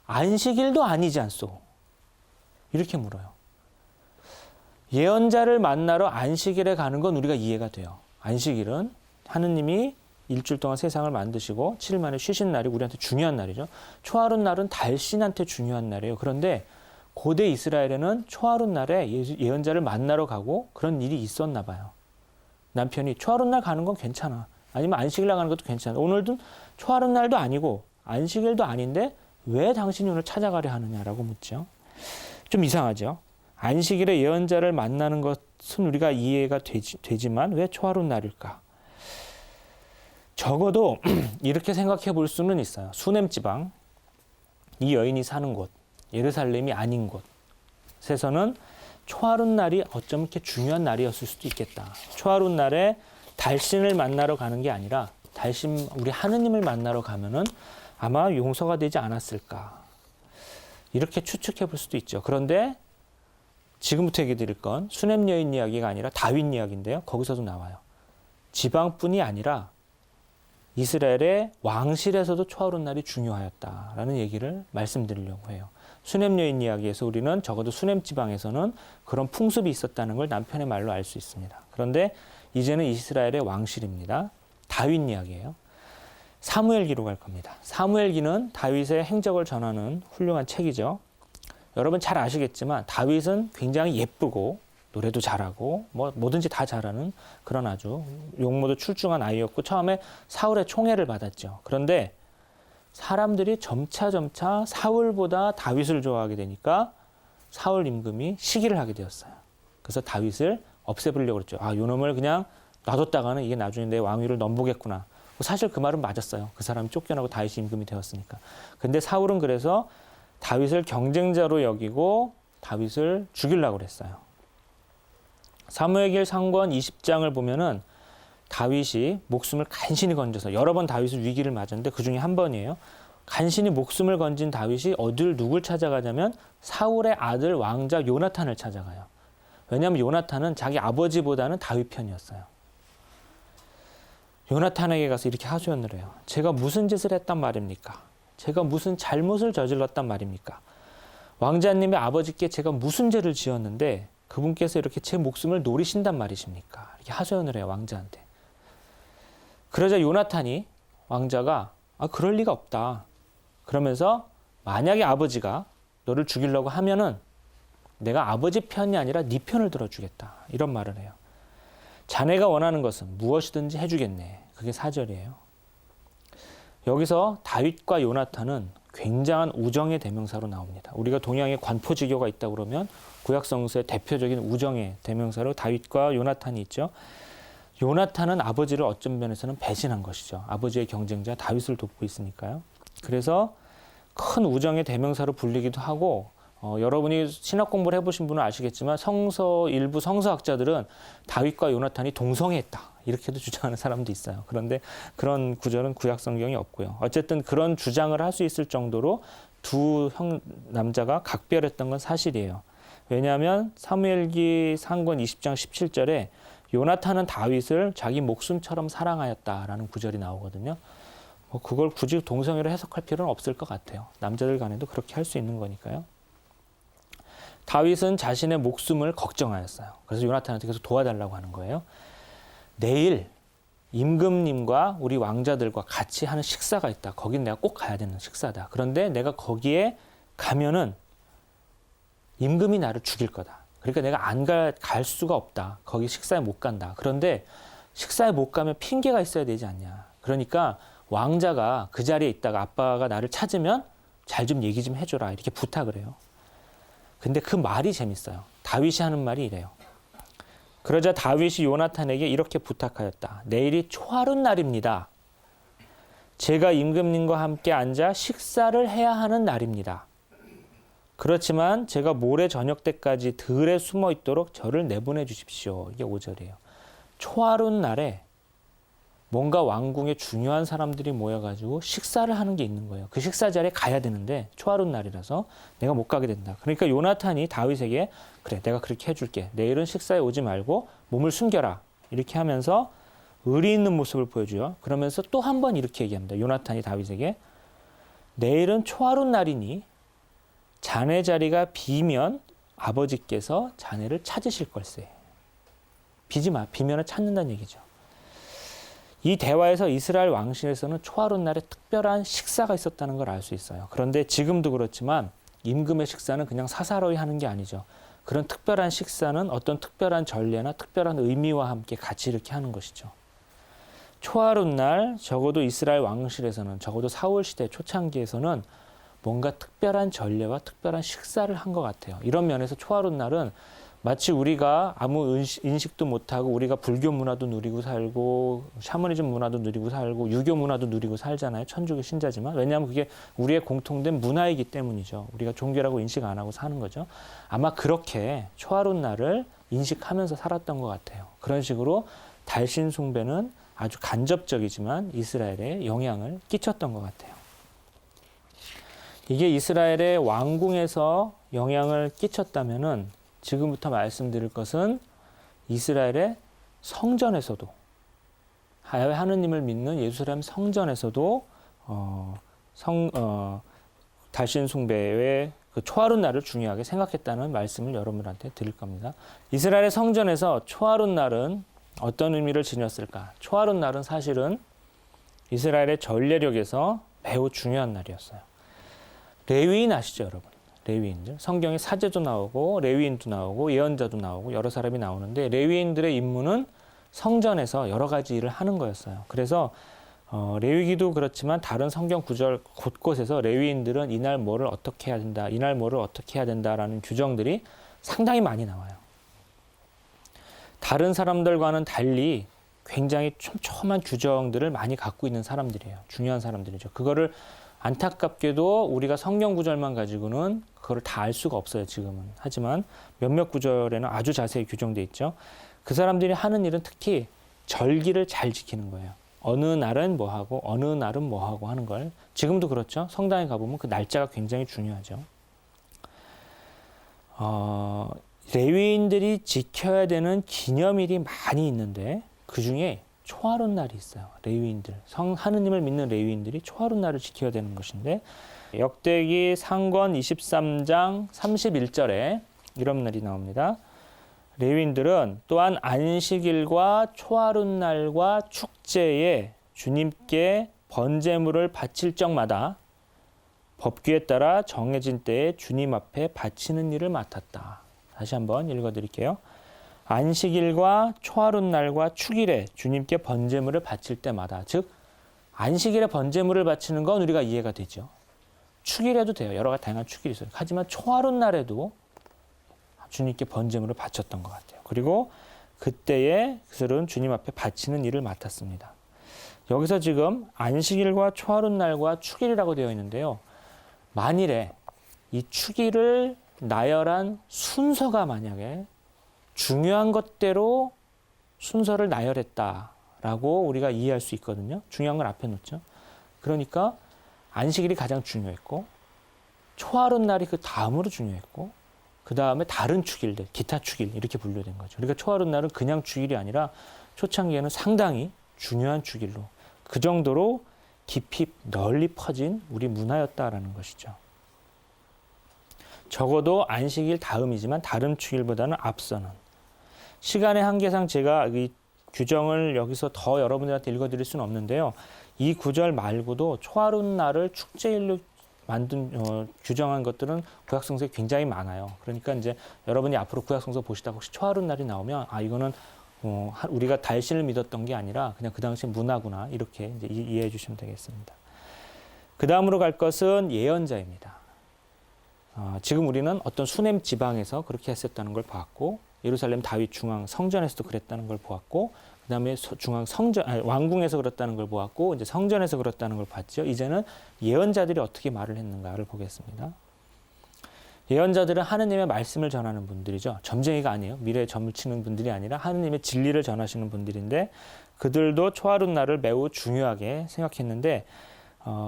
안식일도 아니지 않소? 이렇게 물어요. 예언자를 만나러 안식일에 가는 건 우리가 이해가 돼요. 안식일은 하느님이 일주일 동안 세상을 만드시고 7일 만에 쉬신 날이 우리한테 중요한 날이죠. 초하룻날은 달신한테 중요한 날이에요. 그런데 고대 이스라엘에는 초하룻날에 예언자를 만나러 가고 그런 일이 있었나 봐요. 남편이 초하룻날 가는 건 괜찮아. 아니면 안식일 나가는 것도 괜찮아. 오늘도 초하룻날도 아니고 안식일도 아닌데 왜 당신이 오늘 찾아가려 하느냐라고 묻죠. 좀 이상하죠. 안식일에 예언자를 만나는 것은 우리가 이해가 되지만 왜 초하룻날일까? 적어도 이렇게 생각해 볼 수는 있어요. 수냄 지방, 이 여인이 사는 곳, 예루살렘이 아닌 곳에서는 초하룻날이 어쩜 이렇게 중요한 날이었을 수도 있겠다. 초하룻날에 달신을 만나러 가는 게 아니라 우리 하느님을 만나러 가면은 아마 용서가 되지 않았을까. 이렇게 추측해 볼 수도 있죠. 그런데 지금부터 얘기 드릴 건 수냄 여인 이야기가 아니라 다윗 이야기인데요. 거기서도 나와요. 지방뿐이 아니라 이스라엘의 왕실에서도 초하룻날이 중요하였다라는 얘기를 말씀드리려고 해요. 수냄 여인 이야기에서 우리는 적어도 수냄 지방에서는 그런 풍습이 있었다는 걸 남편의 말로 알 수 있습니다. 그런데 이제는 이스라엘의 왕실입니다. 다윗 이야기예요. 사무엘 기록할 겁니다. 사무엘기는 다윗의 행적을 전하는 훌륭한 책이죠. 여러분 잘 아시겠지만 다윗은 굉장히 예쁘고 노래도 잘하고 뭐든지 다 잘하는 그런 아주 용모도 출중한 아이였고 처음에 사울의 총애를 받았죠. 그런데 사람들이 점차 사울보다 다윗을 좋아하게 되니까 사울 임금이 시기를 하게 되었어요. 그래서 다윗을 없애버리려고 그랬죠. 아, 요놈을 그냥 놔뒀다가는 이게 나중에 내 왕위를 넘보겠구나. 사실 그 말은 맞았어요. 그 사람이 쫓겨나고 다윗이 임금이 되었으니까. 근데 사울은 그래서 다윗을 경쟁자로 여기고 다윗을 죽이려고 그랬어요. 사무엘기 상권 20장을 보면은 다윗이 목숨을 간신히 건져서 여러 번 다윗은 위기를 맞았는데 그 중에 한 번이에요. 간신히 목숨을 건진 다윗이 누굴 찾아가냐면 사울의 아들 왕자 요나탄을 찾아가요. 왜냐하면 요나탄은 자기 아버지보다는 다윗 편이었어요. 요나탄에게 가서 이렇게 하소연을 해요. 제가 무슨 짓을 했단 말입니까? 제가 무슨 잘못을 저질렀단 말입니까? 왕자님의 아버지께 제가 무슨 죄를 지었는데 그분께서 이렇게 제 목숨을 노리신단 말이십니까? 이렇게 하소연을 해요, 왕자한테. 그러자 요나탄이 왕자가 그럴 리가 없다. 그러면서 만약에 아버지가 너를 죽이려고 하면은 내가 아버지 편이 아니라 네 편을 들어주겠다. 이런 말을 해요. 자네가 원하는 것은 무엇이든지 해주겠네. 그게 4절이에요. 여기서 다윗과 요나탄은 굉장한 우정의 대명사로 나옵니다. 우리가 동양에 관포지교가 있다 그러면 구약성서의 대표적인 우정의 대명사로 다윗과 요나탄이 있죠. 요나탄은 아버지를 어떤 면에서는 배신한 것이죠. 아버지의 경쟁자 다윗을 돕고 있으니까요. 그래서 큰 우정의 대명사로 불리기도 하고 여러분이 신학 공부를 해보신 분은 아시겠지만 일부 성서학자들은 다윗과 요나탄이 동성애했다 이렇게도 주장하는 사람도 있어요. 그런데 그런 구절은 구약 성경이 없고요. 어쨌든 그런 주장을 할 수 있을 정도로 두 남자가 각별했던 건 사실이에요. 왜냐하면 사무엘기 상권 20장 17절에 요나탄은 다윗을 자기 목숨처럼 사랑하였다라는 구절이 나오거든요. 그걸 굳이 동성애로 해석할 필요는 없을 것 같아요. 남자들 간에도 그렇게 할 수 있는 거니까요. 다윗은 자신의 목숨을 걱정하였어요. 그래서 요나탄한테 계속 도와달라고 하는 거예요. 내일 임금님과 우리 왕자들과 같이 하는 식사가 있다. 거긴 내가 꼭 가야 되는 식사다. 그런데 내가 거기에 가면은 임금이 나를 죽일 거다. 그러니까 내가 안 갈 수가 없다. 거기 식사에 못 간다. 그런데 식사에 못 가면 핑계가 있어야 되지 않냐. 그러니까 왕자가 그 자리에 있다가 아빠가 나를 찾으면 잘 좀 얘기 좀 해줘라. 이렇게 부탁을 해요. 근데 그 말이 재밌어요. 다윗이 하는 말이 이래요. 그러자 다윗이 요나탄에게 이렇게 부탁하였다. 내일이 초하룻 날입니다. 제가 임금님과 함께 앉아 식사를 해야 하는 날입니다. 그렇지만 제가 모레 저녁 때까지 들에 숨어 있도록 저를 내보내 주십시오. 이게 5절이에요. 초하룻 날에 뭔가 왕궁에 중요한 사람들이 모여가지고 식사를 하는 게 있는 거예요. 그 식사 자리에 가야 되는데 초하룻 날이라서 내가 못 가게 된다. 그러니까 요나탄이 다윗에게 그래 내가 그렇게 해줄게. 내일은 식사에 오지 말고 몸을 숨겨라. 이렇게 하면서 의리 있는 모습을 보여줘요. 그러면서 또 한 번 이렇게 얘기합니다. 요나탄이 다윗에게 내일은 초하룻 날이니 자네 자리가 비면 아버지께서 자네를 찾으실 걸세. 비지 마. 비면은 찾는다는 얘기죠. 이 대화에서 이스라엘 왕실에서는 초하룻 날에 특별한 식사가 있었다는 걸 알 수 있어요. 그런데 지금도 그렇지만 임금의 식사는 그냥 사사로이 하는 게 아니죠. 그런 특별한 식사는 어떤 특별한 전례나 특별한 의미와 함께 같이 이렇게 하는 것이죠. 초하룻 날 적어도 이스라엘 왕실에서는 적어도 사울 시대 초창기에서는 뭔가 특별한 전례와 특별한 식사를 한 것 같아요. 이런 면에서 초하룻 날은 마치 우리가 아무 인식도 못하고 우리가 불교 문화도 누리고 살고 샤머니즘 문화도 누리고 살고 유교 문화도 누리고 살잖아요. 천주교 신자지만. 왜냐하면 그게 우리의 공통된 문화이기 때문이죠. 우리가 종교라고 인식 안 하고 사는 거죠. 아마 그렇게 초하룻 날을 인식하면서 살았던 것 같아요. 그런 식으로 달신 숭배는 아주 간접적이지만 이스라엘에 영향을 끼쳤던 것 같아요. 이게 이스라엘의 왕궁에서 영향을 끼쳤다면은 지금부터 말씀드릴 것은 이스라엘의 성전에서도 하느님을 믿는 예루살렘 성전에서도 달신 숭배의 그 초하룻 날을 중요하게 생각했다는 말씀을 여러분한테 드릴 겁니다. 이스라엘의 성전에서 초하룻 날은 어떤 의미를 지녔을까? 초하룻 날은 사실은 이스라엘의 전례력에서 매우 중요한 날이었어요. 레위인 아시죠, 여러분? 레위인들. 성경에 사제도 나오고 레위인도 나오고 예언자도 나오고 여러 사람이 나오는데 레위인들의 임무는 성전에서 여러 가지 일을 하는 거였어요. 그래서 레위기도 그렇지만 다른 성경 구절 곳곳에서 레위인들은 이날 뭐를 어떻게 해야 된다, 이날 뭐를 어떻게 해야 된다라는 규정들이 상당히 많이 나와요. 다른 사람들과는 달리 굉장히 촘촘한 규정들을 많이 갖고 있는 사람들이에요. 중요한 사람들이죠. 그거를 안타깝게도 우리가 성경 구절만 가지고는 그걸 다 알 수가 없어요, 지금은. 하지만 몇몇 구절에는 아주 자세히 규정되어 있죠. 그 사람들이 하는 일은 특히 절기를 잘 지키는 거예요. 어느 날은 뭐 하고 어느 날은 뭐 하고 하는 걸. 지금도 그렇죠. 성당에 가보면 그 날짜가 굉장히 중요하죠. 레위인들이 지켜야 되는 기념일이 많이 있는데 그중에 초하룻 날이 있어요. 레위인들, 하느님을 믿는 레위인들이 초하룻 날을 지켜야 되는 것인데 역대기 상권 23장 31절에 이런 날이 나옵니다. 레위인들은 또한 안식일과 초하룻 날과 축제에 주님께 번제물을 바칠 적마다 법규에 따라 정해진 때에 주님 앞에 바치는 일을 맡았다. 다시 한번 읽어드릴게요. 안식일과 초하룻 날과 축일에 주님께 번제물을 바칠 때마다, 즉 안식일에 번제물을 바치는 건 우리가 이해가 되죠. 축일해도 돼요. 여러 가지 다양한 축일이 있어요. 하지만 초하룻 날에도 주님께 번제물을 바쳤던 것 같아요. 그리고 그때에 그들은 주님 앞에 바치는 일을 맡았습니다. 여기서 지금 안식일과 초하룻 날과 축일이라고 되어 있는데요. 만일에 이 축일을 나열한 순서가 만약에 중요한 것대로 순서를 나열했다라고 우리가 이해할 수 있거든요. 중요한 걸 앞에 놓죠. 그러니까 안식일이 가장 중요했고 초하룻 날이 그 다음으로 중요했고 그 다음에 다른 축일들, 기타 축일 이렇게 분류된 거죠. 그러니까 초하룻 날은 그냥 축일이 아니라 초창기에는 상당히 중요한 축일로 그 정도로 깊이 널리 퍼진 우리 문화였다라는 것이죠. 적어도 안식일 다음이지만 다른 축일보다는 앞서는. 시간의 한계상 제가 이 규정을 여기서 더 여러분들한테 읽어드릴 수는 없는데요. 이 구절 말고도 초하룻 날을 축제일로 규정한 것들은 구약성서에 굉장히 많아요. 그러니까 이제 여러분이 앞으로 구약성서 보시다가 혹시 초하룻 날이 나오면 이거는 우리가 달신을 믿었던 게 아니라 그냥 그 당시 문화구나 이렇게 이제 이해해 주시면 되겠습니다. 그 다음으로 갈 것은 예언자입니다. 지금 우리는 어떤 수넴 지방에서 그렇게 했었다는 걸 보았고 예루살렘 다윗 중앙 성전에서도 그랬다는 걸 보았고 그 다음에 왕궁에서 그랬다는 걸 보았고 이제 성전에서 그랬다는 걸 봤죠. 이제는 예언자들이 어떻게 말을 했는가를 보겠습니다. 예언자들은 하느님의 말씀을 전하는 분들이죠. 점쟁이가 아니에요. 미래의 점을 치는 분들이 아니라 하느님의 진리를 전하시는 분들인데 그들도 초하룻 날을 매우 중요하게 생각했는데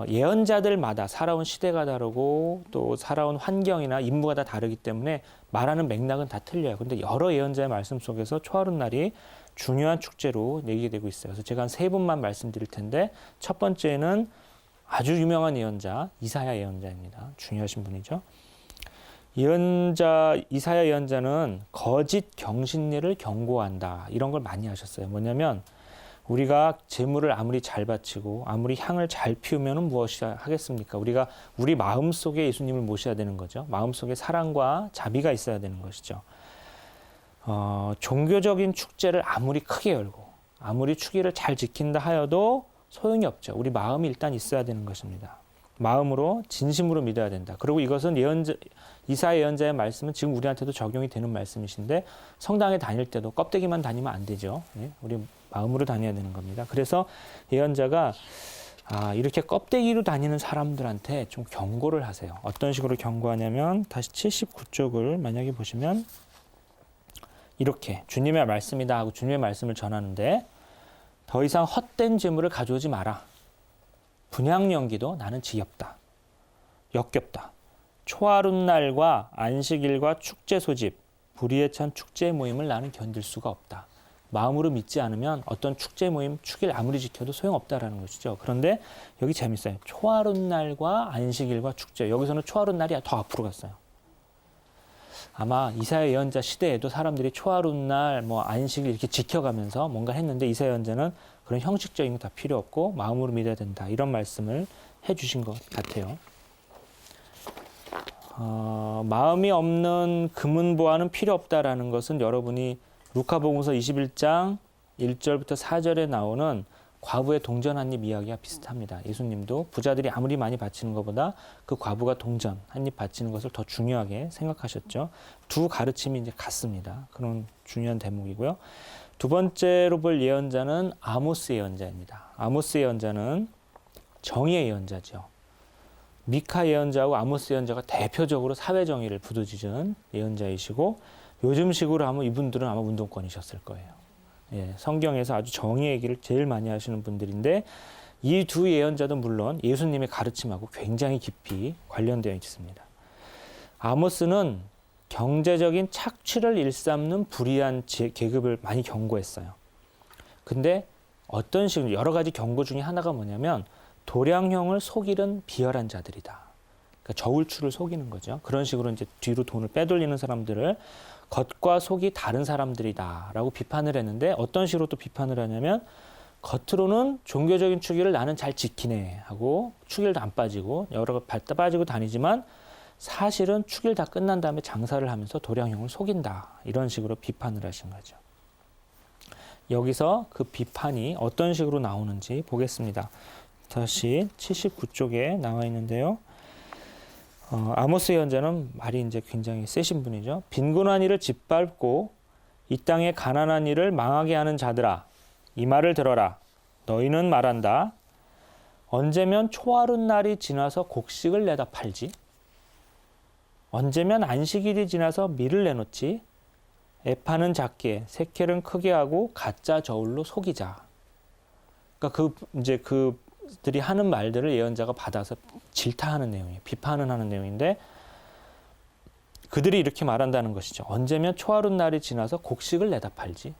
예언자들마다 살아온 시대가 다르고 또 살아온 환경이나 임무가 다 다르기 때문에 말하는 맥락은 다 틀려요. 그런데 여러 예언자의 말씀 속에서 초하룻 날이 중요한 축제로 얘기가 되고 있어요. 그래서 제가 한 3분만 말씀드릴 텐데 첫 번째는 아주 유명한 예언자 이사야 예언자입니다. 중요하신 분이죠. 이사야 예언자는 거짓 경신례를 경고한다. 이런 걸 많이 하셨어요. 뭐냐면 우리가 제물을 아무리 잘 바치고 아무리 향을 잘 피우면 무엇이 하겠습니까? 우리가 우리 마음속에 예수님을 모셔야 되는 거죠. 마음속에 사랑과 자비가 있어야 되는 것이죠. 종교적인 축제를 아무리 크게 열고 아무리 축일을 잘 지킨다 하여도 소용이 없죠. 우리 마음이 일단 있어야 되는 것입니다. 마음으로 진심으로 믿어야 된다. 그리고 이것은 이사야 예언자의 말씀은 지금 우리한테도 적용이 되는 말씀이신데 성당에 다닐 때도 껍데기만 다니면 안 되죠. 우리 마음으로 다녀야 되는 겁니다. 그래서 예언자가 이렇게 껍데기로 다니는 사람들한테 좀 경고를 하세요. 어떤 식으로 경고하냐면 다시 79쪽을 만약에 보시면 이렇게 주님의 말씀이다 하고 주님의 말씀을 전하는데 더 이상 헛된 재물을 가져오지 마라. 분향 연기도 나는 지겹다. 역겹다. 초하룻 날과 안식일과 축제 소집, 불의에 찬 축제 모임을 나는 견딜 수가 없다. 마음으로 믿지 않으면 어떤 축제 모임, 축일 아무리 지켜도 소용없다라는 것이죠. 그런데 여기 재밌어요. 초하룻 날과 안식일과 축제. 여기서는 초하룻 날이 더 앞으로 갔어요. 아마 이사야 예언자 시대에도 사람들이 초하룻 날, 안식일 이렇게 지켜가면서 뭔가 했는데 이사야 예언자는 그런 형식적인 거 다 필요 없고 마음으로 믿어야 된다. 이런 말씀을 해주신 것 같아요. 마음이 없는 금은보화는 필요 없다라는 것은 여러분이 루카복음서 21장 1절부터 4절에 나오는 과부의 동전 한 입 이야기와 비슷합니다. 예수님도 부자들이 아무리 많이 바치는 것보다 그 과부가 동전 한 입 바치는 것을 더 중요하게 생각하셨죠. 두 가르침이 이제 같습니다. 그런 중요한 대목이고요. 두 번째로 볼 예언자는 아모스 예언자입니다. 아모스 예언자는 정의의 예언자죠. 미카 예언자하고 아모스 예언자가 대표적으로 사회 정의를 부두지은 예언자이시고 요즘식으로 하면 이분들은 아마 운동권이셨을 거예요. 성경에서 아주 정의 얘기를 제일 많이 하시는 분들인데 이 두 예언자도 물론 예수님의 가르침하고 굉장히 깊이 관련되어 있습니다. 아모스는 경제적인 착취를 일삼는 불의한 계급을 많이 경고했어요. 근데 어떤 식으로 여러 가지 경고 중에 하나가 뭐냐면 도량형을 속이는 비열한 자들이다. 그러니까 저울추를 속이는 거죠. 그런 식으로 이제 뒤로 돈을 빼돌리는 사람들을 겉과 속이 다른 사람들이다라고 비판을 했는데 어떤 식으로 또 비판을 하냐면 겉으로는 종교적인 축일을 나는 잘 지키네 하고 축일도 안 빠지고 여러 빠지고 다니지만 사실은 축일 다 끝난 다음에 장사를 하면서 도량형을 속인다. 이런 식으로 비판을 하신 거죠. 여기서 그 비판이 어떤 식으로 나오는지 보겠습니다. 다시 79쪽에 나와 있는데요. 아모스 예언자는 말이 이제 굉장히 세신 분이죠. 빈곤한 이를 짓밟고 이 땅에 가난한 이를 망하게 하는 자들아, 이 말을 들어라. 너희는 말한다. 언제면 초하룻 날이 지나서 곡식을 내다 팔지? 언제면 안식일이 지나서 밀을 내놓지? 에파는 작게, 세켈은 크게 하고 가짜 저울로 속이자. 그러니까 그들이 하는 말들을 예언자가 받아서 질타하는 내용이에요. 비판을 하는 내용인데 그들이 이렇게 말한다는 것이죠. 언제면 초하룻 날이 지나서 곡식을 내다 팔지.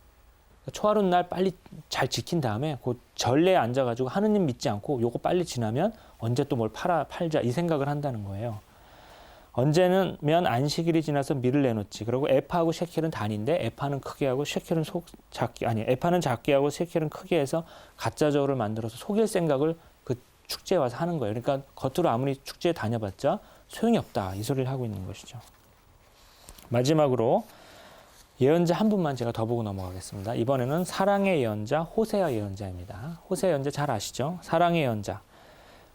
초하룻 날 빨리 잘 지킨 다음에 그 전례에 앉아가지고 하느님 믿지 않고 요거 빨리 지나면 언제 또 뭘 팔자 이 생각을 한다는 거예요. 언제면 안식일이 지나서 밀을 내놓지. 그리고 에파하고 셰켈은 단인데 에파는 크게 하고 셰켈은 에파는 작게 하고 셰켈은 크게 해서 가짜 저울을 만들어서 속일 생각을 그 축제에 와서 하는 거예요. 그러니까 겉으로 아무리 축제에 다녀봤자 소용이 없다 이 소리를 하고 있는 것이죠. 마지막으로 예언자 한 분만 제가 더 보고 넘어가겠습니다. 이번에는 사랑의 예언자 호세아 예언자입니다. 호세아 예언자 잘 아시죠? 사랑의 예언자.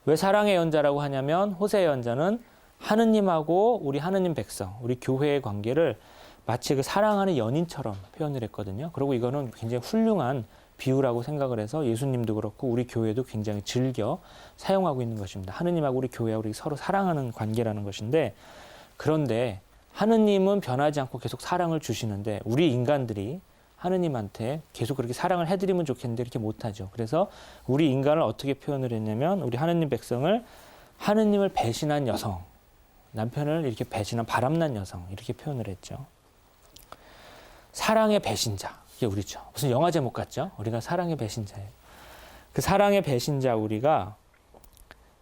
왜 사랑의 예언자라고 하냐면 호세아 예언자는 하느님하고 우리 하느님 백성, 우리 교회의 관계를 마치 그 사랑하는 연인처럼 표현을 했거든요. 그리고 이거는 굉장히 훌륭한 비유라고 생각을 해서 예수님도 그렇고 우리 교회도 굉장히 즐겨 사용하고 있는 것입니다. 하느님하고 우리 교회와 우리 서로 사랑하는 관계라는 것인데 그런데 하느님은 변하지 않고 계속 사랑을 주시는데 우리 인간들이 하느님한테 계속 그렇게 사랑을 해드리면 좋겠는데 이렇게 못하죠. 그래서 우리 인간을 어떻게 표현을 했냐면 우리 하느님 백성을 하느님을 배신한 여성, 남편을 이렇게 배신한 바람난 여성 이렇게 표현을 했죠. 사랑의 배신자, 이게 우리죠. 무슨 영화 제목 같죠? 우리가 사랑의 배신자예요. 그 사랑의 배신자 우리가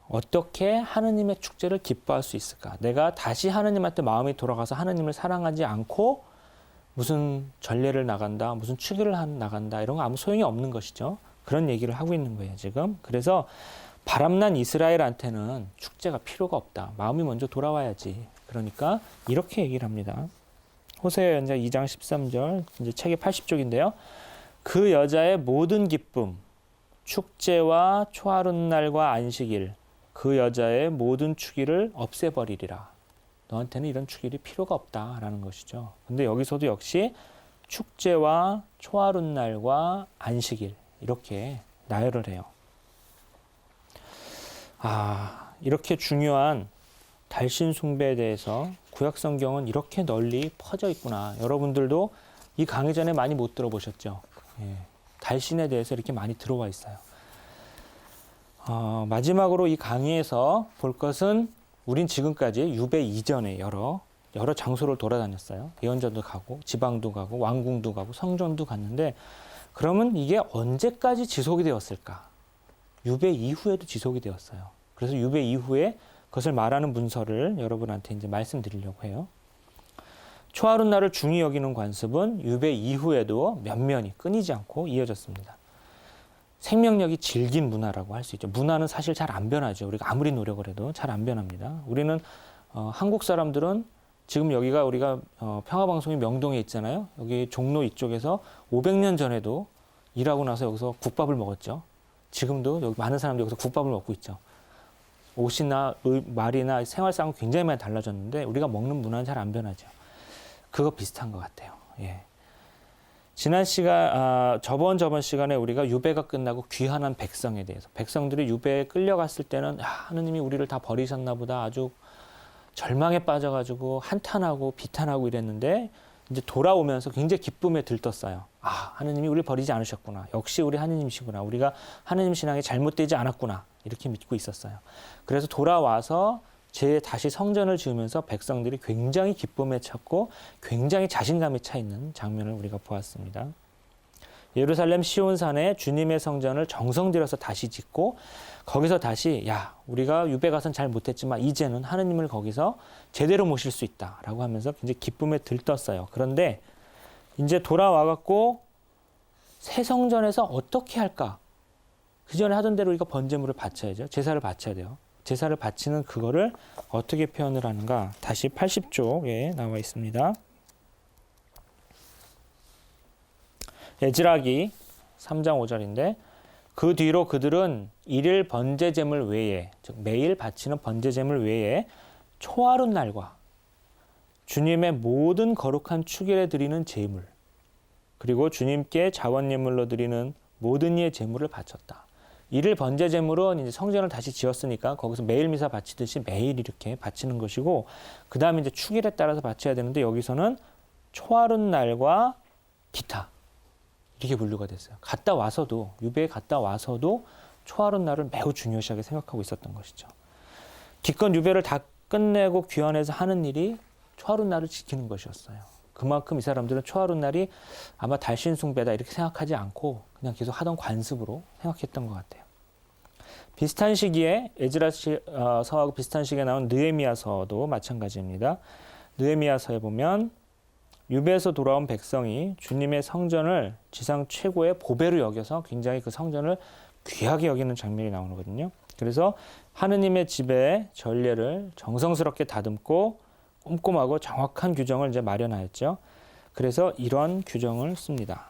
어떻게 하느님의 축제를 기뻐할 수 있을까? 내가 다시 하느님한테 마음이 돌아가서 하느님을 사랑하지 않고 무슨 전례를 나간다, 무슨 축일을 나간다 이런 거 아무 소용이 없는 것이죠. 그런 얘기를 하고 있는 거예요 지금. 그래서 바람난 이스라엘한테는 축제가 필요가 없다. 마음이 먼저 돌아와야지. 그러니까 이렇게 얘기를 합니다. 호세아 예언자 2장 13절, 이제 책의 80쪽인데요. 그 여자의 모든 기쁨, 축제와 초하룻날과 안식일, 그 여자의 모든 축일을 없애버리리라. 너한테는 이런 축일이 필요가 없다라는 것이죠. 근데 여기서도 역시 축제와 초하룻날과 안식일 이렇게 나열을 해요. 이렇게 중요한 달신 숭배에 대해서 구약 성경은 이렇게 널리 퍼져 있구나. 여러분들도 이 강의 전에 많이 못 들어보셨죠? 예, 달신에 대해서 이렇게 많이 들어와 있어요. 마지막으로 이 강의에서 볼 것은 우린 지금까지 유배 이전에 여러 장소를 돌아다녔어요. 예언전도 가고 지방도 가고 왕궁도 가고 성전도 갔는데 그러면 이게 언제까지 지속이 되었을까? 유배 이후에도 지속이 되었어요. 그래서 유배 이후에 그것을 말하는 문서를 여러분한테 이제 말씀드리려고 해요. 초하룻 날을 중히 여기는 관습은 유배 이후에도 면면이 끊이지 않고 이어졌습니다. 생명력이 질긴 문화라고 할 수 있죠. 문화는 사실 잘 안 변하죠. 우리가 아무리 노력을 해도 잘 안 변합니다. 우리는 한국 사람들은 지금 여기가 우리가 평화방송이 명동에 있잖아요. 여기 종로 이쪽에서 500년 전에도 일하고 나서 여기서 국밥을 먹었죠. 지금도 여기 많은 사람들이 여기서 국밥을 먹고 있죠. 옷이나 말이나 생활상은 굉장히 많이 달라졌는데 우리가 먹는 문화는 잘 안 변하죠. 그거 비슷한 것 같아요. 예. 지난 시간, 저번 시간에 우리가 유배가 끝나고 귀환한 백성에 대해서 백성들이 유배에 끌려갔을 때는 하느님이 우리를 다 버리셨나 보다 아주 절망에 빠져가지고 한탄하고 비탄하고 이랬는데 이제 돌아오면서 굉장히 기쁨에 들떴어요. 하느님이 우리를 버리지 않으셨구나. 역시 우리 하느님이시구나. 우리가 하느님 신앙이 잘못되지 않았구나. 이렇게 믿고 있었어요. 그래서 돌아와서 다시 성전을 지으면서 백성들이 굉장히 기쁨에 찼고 굉장히 자신감에 차 있는 장면을 우리가 보았습니다. 예루살렘 시온산에 주님의 성전을 정성 들여서 다시 짓고 거기서 다시 우리가 유배 가서는 잘 못했지만 이제는 하느님을 거기서 제대로 모실 수 있다라고 하면서 굉장히 기쁨에 들떴어요. 그런데 이제 돌아와갖고 새 성전에서 어떻게 할까? 그 전에 하던 대로 우리가 번제물을 바쳐야죠. 제사를 바쳐야 돼요. 제사를 바치는 그거를 어떻게 표현을 하는가? 다시 80쪽에 나와 있습니다. 에즈라기 3장 5절인데 그 뒤로 그들은 일일 번제제물 외에 즉 매일 바치는 번제제물 외에 초하룻 날과 주님의 모든 거룩한 축일에 드리는 제물, 그리고 주님께 자원예물로 드리는 모든 이의 제물을 바쳤다. 이를 번제 제물은 이제 성전을 다시 지었으니까 거기서 매일 미사 바치듯이 매일 이렇게 바치는 것이고, 그 다음에 이제 축일에 따라서 바쳐야 되는데 여기서는 초하룻 날과 기타 이렇게 분류가 됐어요. 갔다 와서도, 유배에 갔다 와서도 초하룻 날을 매우 중요시하게 생각하고 있었던 것이죠. 기껏 유배를 다 끝내고 귀환해서 하는 일이 초하룻 날을 지키는 것이었어요. 그만큼 이 사람들은 초하룻 날이 아마 달신 숭배다 이렇게 생각하지 않고 그냥 계속 하던 관습으로 생각했던 것 같아요. 비슷한 시기에 에즈라서하고 비슷한 시기에 나온 느헤미야서도 마찬가지입니다. 느헤미야서에 보면 유배에서 돌아온 백성이 주님의 성전을 지상 최고의 보배로 여겨서 굉장히 그 성전을 귀하게 여기는 장면이 나오거든요. 그래서 하느님의 집에 전례를 정성스럽게 다듬고 꼼꼼하고 정확한 규정을 이제 마련하였죠. 그래서 이런 규정을 씁니다.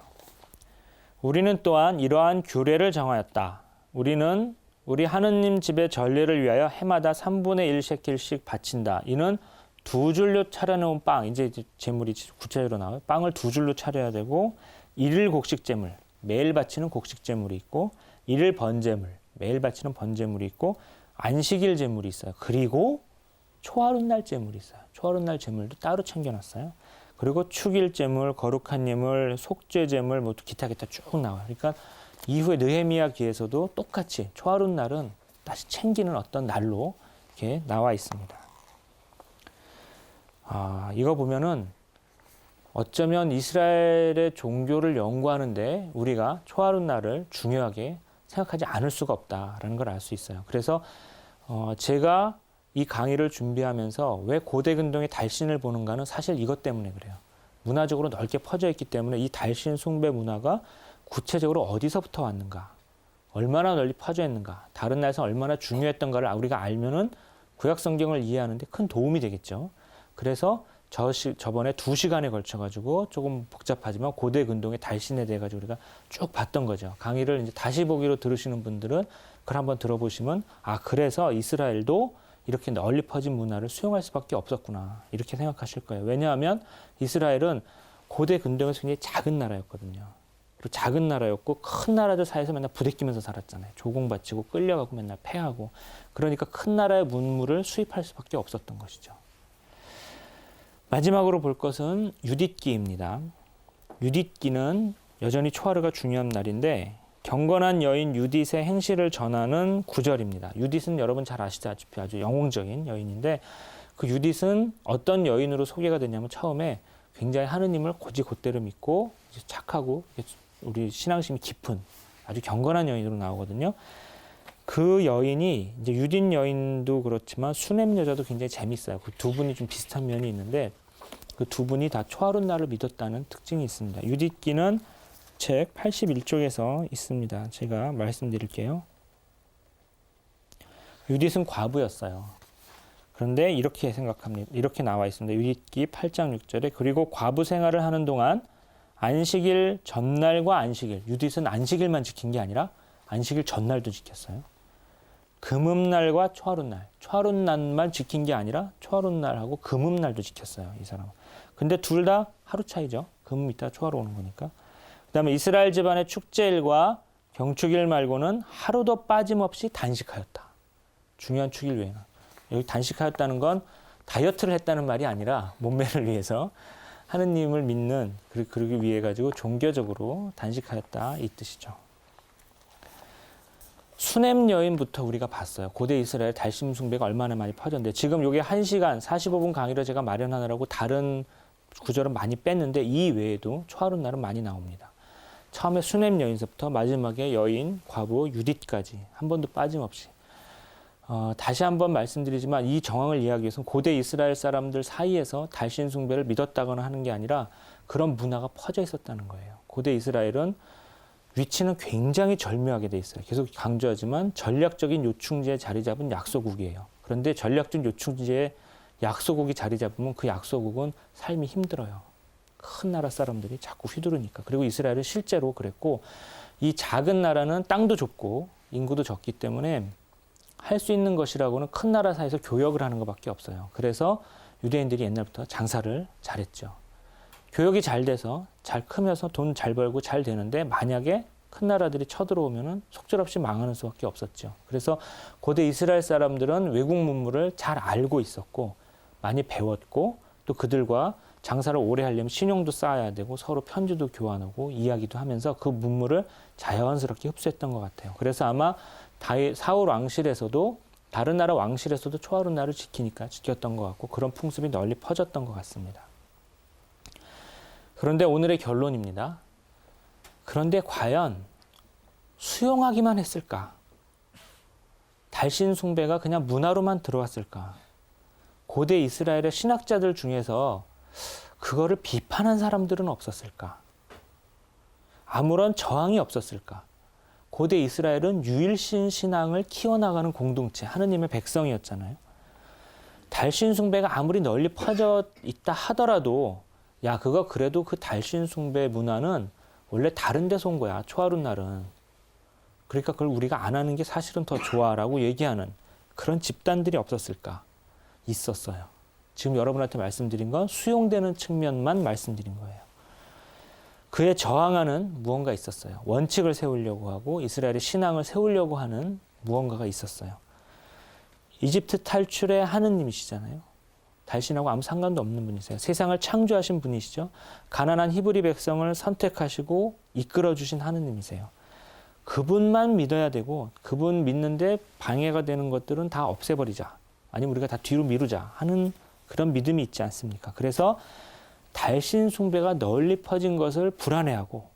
우리는 또한 이러한 규례를 정하였다. 우리는 우리 하느님 집의 전례를 위하여 해마다 3분의 1 셰켈씩 바친다. 이는 두 줄로 차려놓은 빵, 이제 제물이 구체적으로 나와요. 빵을 두 줄로 차려야 되고, 일일 곡식 제물, 매일 바치는 곡식 제물이 있고, 일일 번제물, 매일 바치는 번제물이 있고, 안식일 제물이 있어요. 그리고 초하룻 날 제물이 있어요. 초하룻 날 제물도 따로 챙겨놨어요. 그리고 축일 제물, 거룩한 예물, 속죄 제물, 뭐 기타 쭉 나와요. 그러니까 이후에 느헤미야 기에서도 똑같이 초하룻 날은 다시 챙기는 어떤 날로 이렇게 나와 있습니다. 이거 보면은 어쩌면 이스라엘의 종교를 연구하는데 우리가 초하룻 날을 중요하게 생각하지 않을 수가 없다라는 걸 알 수 있어요. 그래서 제가 이 강의를 준비하면서 왜 고대 근동의 달신을 보는가는 사실 이것 때문에 그래요. 문화적으로 넓게 퍼져 있기 때문에 이 달신 숭배 문화가 구체적으로 어디서부터 왔는가, 얼마나 널리 퍼져 있는가, 다른 나라에서 얼마나 중요했던가를 우리가 알면은 구약 성경을 이해하는 데 큰 도움이 되겠죠. 그래서 저번에 2시간에 걸쳐가지고 조금 복잡하지만 고대 근동의 달신에 대해 가지고 우리가 쭉 봤던 거죠. 강의를 이제 다시 보기로 들으시는 분들은 그걸 한번 들어보시면 그래서 이스라엘도 이렇게 널리 퍼진 문화를 수용할 수밖에 없었구나 이렇게 생각하실 거예요. 왜냐하면 이스라엘은 고대 근동에서 굉장히 작은 나라였거든요. 그리고 작은 나라였고 큰 나라들 사이에서 맨날 부대끼면서 살았잖아요. 조공바치고 끌려가고 맨날 패하고. 그러니까 큰 나라의 문물을 수입할 수밖에 없었던 것이죠. 마지막으로 볼 것은 유딧기입니다. 유딧기는 여전히 초하루가 중요한 날인데 경건한 여인 유딧의 행실을 전하는 구절입니다. 유딧은 여러분 잘 아시다시피 아주 영웅적인 여인인데 그 유딧은 어떤 여인으로 소개가 되냐면 처음에 굉장히 하느님을 곧대로 믿고 착하고 우리 신앙심이 깊은 아주 경건한 여인으로 나오거든요. 그 여인이 이제 유딧 여인도 그렇지만 수넴 여자도 굉장히 재밌어요. 그 두 분이 좀 비슷한 면이 있는데 그 두 분이 다 초하룻 날을 믿었다는 특징이 있습니다. 유딧기는 책 81쪽에서 있습니다. 제가 말씀드릴게요. 유딧은 과부였어요. 그런데 이렇게 생각합니다. 이렇게 나와 있습니다. 유딧기 8장 6절에 그리고 과부 생활을 하는 동안 안식일 전날과 안식일, 유딧은 안식일만 지킨 게 아니라 안식일 전날도 지켰어요. 금음날과 초하룻날, 초하룻날만 지킨 게 아니라 초하룻날하고 금음날도 지켰어요. 이 사람은. 근데 둘 다 하루 차이죠. 금음 있다가 초하루 오는 거니까. 그 다음에 이스라엘 집안의 축제일과 경축일 말고는 하루도 빠짐없이 단식하였다. 중요한 축일 외에는. 여기 단식하였다는 건 다이어트를 했다는 말이 아니라 몸매를 위해서 하느님을 믿는, 그러기 위해 가지고 종교적으로 단식하였다 이 뜻이죠. 수넴 여인부터 우리가 봤어요. 고대 이스라엘 달심 숭배가 얼마나 많이 퍼졌는데 지금 이게 1시간 45분 강의로 제가 마련하느라고 다른 구절은 많이 뺐는데 이 외에도 초하룻 날은 많이 나옵니다. 처음에 수넴 여인서부터 마지막에 여인, 과부, 유딧까지 한 번도 빠짐없이. 다시 한번 말씀드리지만 이 정황을 이해하기 위해서는 고대 이스라엘 사람들 사이에서 달신 숭배를 믿었다거나 하는 게 아니라 그런 문화가 퍼져 있었다는 거예요. 고대 이스라엘은 위치는 굉장히 절묘하게 돼 있어요. 계속 강조하지만 전략적인 요충지에 자리 잡은 약소국이에요. 그런데 전략적 요충지에 약소국이 자리 잡으면 그 약소국은 삶이 힘들어요. 큰 나라 사람들이 자꾸 휘두르니까. 그리고 이스라엘은 실제로 그랬고 이 작은 나라는 땅도 좁고 인구도 적기 때문에 할 수 있는 것이라고는 큰 나라 사이에서 교역을 하는 것밖에 없어요. 그래서 유대인들이 옛날부터 장사를 잘했죠. 교역이 잘 돼서 잘 크면서 돈 잘 벌고 잘 되는데 만약에 큰 나라들이 쳐들어오면은 속절없이 망하는 수밖에 없었죠. 그래서 고대 이스라엘 사람들은 외국 문물을 잘 알고 있었고 많이 배웠고 또 그들과 장사를 오래 하려면 신용도 쌓아야 되고 서로 편지도 교환하고 이야기도 하면서 그 문물을 자연스럽게 흡수했던 것 같아요. 그래서 아마 사울 왕실에서도 다른 나라 왕실에서도 초하룻 날을 지키니까 지켰던 것 같고 그런 풍습이 널리 퍼졌던 것 같습니다. 그런데 오늘의 결론입니다. 그런데 과연 수용하기만 했을까? 달신 숭배가 그냥 문화로만 들어왔을까? 고대 이스라엘의 신학자들 중에서 그거를 비판한 사람들은 없었을까? 아무런 저항이 없었을까? 고대 이스라엘은 유일신 신앙을 키워나가는 공동체, 하느님의 백성이었잖아요. 달신 숭배가 아무리 널리 퍼져 있다 하더라도 야, 그거 그래도 그 달신 숭배 문화는 원래 다른 데서 온 거야, 초하룻 날은. 그러니까 그걸 우리가 안 하는 게 사실은 더 좋아라고 얘기하는 그런 집단들이 없었을까? 있었어요. 지금 여러분한테 말씀드린 건 수용되는 측면만 말씀드린 거예요. 그에 저항하는 무언가 있었어요. 원칙을 세우려고 하고 이스라엘의 신앙을 세우려고 하는 무언가가 있었어요. 이집트 탈출의 하느님이시잖아요. 달신하고 아무 상관도 없는 분이세요. 세상을 창조하신 분이시죠. 가난한 히브리 백성을 선택하시고 이끌어주신 하느님이세요. 그분만 믿어야 되고 그분 믿는데 방해가 되는 것들은 다 없애버리자. 아니면 우리가 다 뒤로 미루자 하는 그런 믿음이 있지 않습니까? 그래서 달신 숭배가 널리 퍼진 것을 불안해하고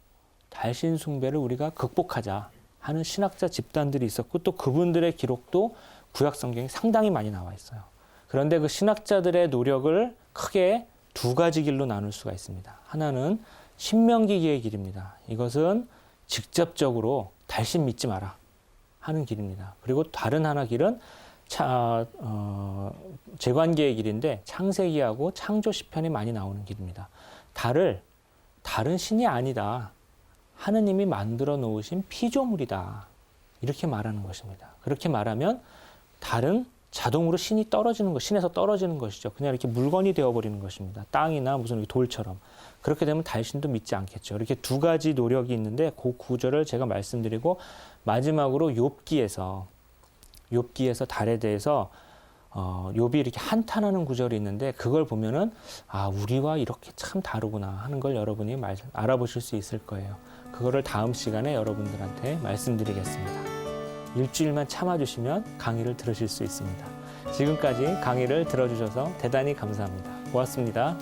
달신 숭배를 우리가 극복하자 하는 신학자 집단들이 있었고 또 그분들의 기록도 구약 성경에 상당히 많이 나와 있어요. 그런데 그 신학자들의 노력을 크게 두 가지 길로 나눌 수가 있습니다. 하나는 신명기기의 길입니다. 이것은 직접적으로 달신 믿지 마라 하는 길입니다. 그리고 다른 하나 길은 재관계의 길인데 창세기하고 창조 시편이 많이 나오는 길입니다. 다른 신이 아니다. 하느님이 만들어 놓으신 피조물이다. 이렇게 말하는 것입니다. 그렇게 말하면 자동으로 신이 떨어지는 것, 신에서 떨어지는 것이죠. 그냥 이렇게 물건이 되어버리는 것입니다. 땅이나 무슨 돌처럼. 그렇게 되면 달신도 믿지 않겠죠. 이렇게 두 가지 노력이 있는데 그 구절을 제가 말씀드리고 마지막으로 욥기에서 달에 대해서 욥이 이렇게 한탄하는 구절이 있는데 그걸 보면은 우리와 이렇게 참 다르구나 하는 걸 여러분이 알아보실 수 있을 거예요. 그거를 다음 시간에 여러분들한테 말씀드리겠습니다. 일주일만 참아주시면 강의를 들으실 수 있습니다. 지금까지 강의를 들어주셔서 대단히 감사합니다. 고맙습니다.